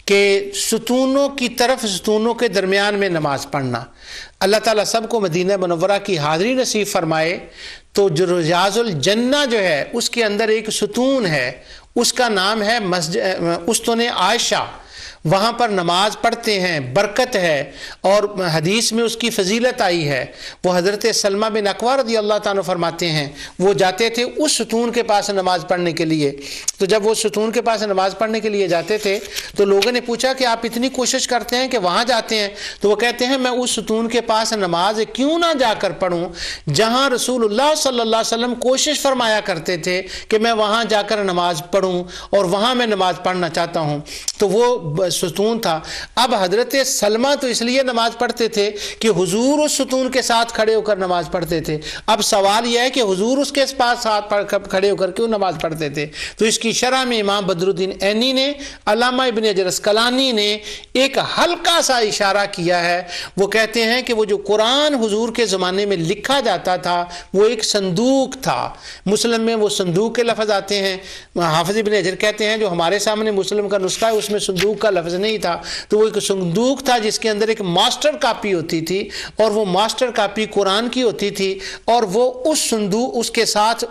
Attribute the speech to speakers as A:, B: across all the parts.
A: کہ ستونوں کی طرف ستونوں کے درمیان میں نماز پڑھنا. اللہ تعالیٰ سب کو مدینہ منورہ کی حاضری نصیب فرمائے. تو جو ریاض الجنہ جو ہے اس کے اندر ایک ستون ہے، اس کا نام ہے استون عائشہ. وہاں پر نماز پڑھتے ہیں، برکت ہے، اور حدیث میں اس کی فضیلت آئی ہے. وہ حضرت سلمہ بن اکوع رضی اللہ تعالیٰ فرماتے ہیں وہ جاتے تھے اس ستون کے پاس نماز پڑھنے کے لیے. تو جب وہ ستون کے پاس نماز پڑھنے کے لیے جاتے تھے تو لوگوں نے پوچھا کہ آپ اتنی کوشش کرتے ہیں کہ وہاں جاتے ہیں. تو وہ کہتے ہیں میں اس ستون کے پاس نماز کیوں نہ جا کر پڑھوں جہاں رسول اللہ صلی اللہ علیہ وسلم کوشش فرمایا کرتے تھے کہ میں وہاں جا کر نماز پڑھوں اور وہاں میں نماز پڑھنا چاہتا ہوں. تو وہ ستون تھا. اب حضرت سلمہ تو اس لیے نماز پڑھتے تھے کہ حضور اس ستون کے ساتھ کھڑے ہو کر نماز پڑھتے تھے. اب سوال یہ ہے کہ حضور اس کے پاس ساتھ کھڑے ہو کر کیوں نماز پڑھتے تھے؟ تو اس کی شرح میں امام بدر الدین عینی نے، علامہ ابن حجر اسقلانی نے ایک ہلکا سا اشارہ کیا ہے. وہ کہتے ہیں کہ وہ جو قرآن حضور کے زمانے میں لکھا جاتا تھا وہ ایک صندوق تھا. مسلم میں وہ صندوق کے لفظ آتے ہیں. حافظ ابن حجر کہتے ہیں جو ہمارے سامنے مسلم کا نسخہ ہے اس میں صندوق کا لفظ نہیں تھا. تو وہ ایک صندوق تھا جس کے اندر ایک ماسٹر کاپی ہوتی تھی اور وہ ماسٹر کاپی قرآن کی ہوتی تھی، اور وہ اس صندوق اس کے ساتھ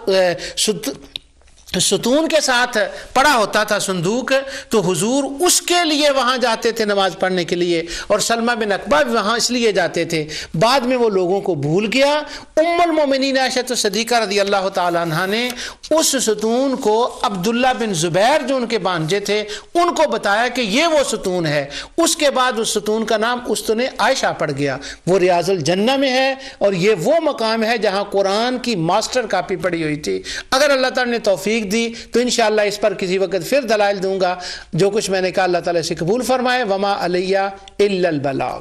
A: ستون کے ساتھ پڑا ہوتا تھا صندوق. تو حضور اس کے لیے وہاں جاتے تھے نماز پڑھنے کے لیے، اور سلمہ بن اکوع بھی وہاں اس لیے جاتے تھے. بعد میں وہ لوگوں کو بھول گیا. ام المومنین عائشہ صدیقہ رضی اللہ تعالی عنہ نے اس ستون کو عبداللہ بن زبیر جو ان کے بانجے تھے ان کو بتایا کہ یہ وہ ستون ہے. اس کے بعد اس ستون کا نام استون عائشہ پڑ گیا. وہ ریاض الجنہ میں ہے اور یہ وہ مقام ہے جہاں قرآن کی ماسٹر کاپی پڑی ہوئی تھی. اگر اللہ تعالی نے توفیق دی تو انشاءاللہ اس پر کسی وقت پھر دلائل دوں گا. جو کچھ میں نے کہا اللہ تعالیٰ سے قبول فرمائے. وما علیہ الا البلاغ.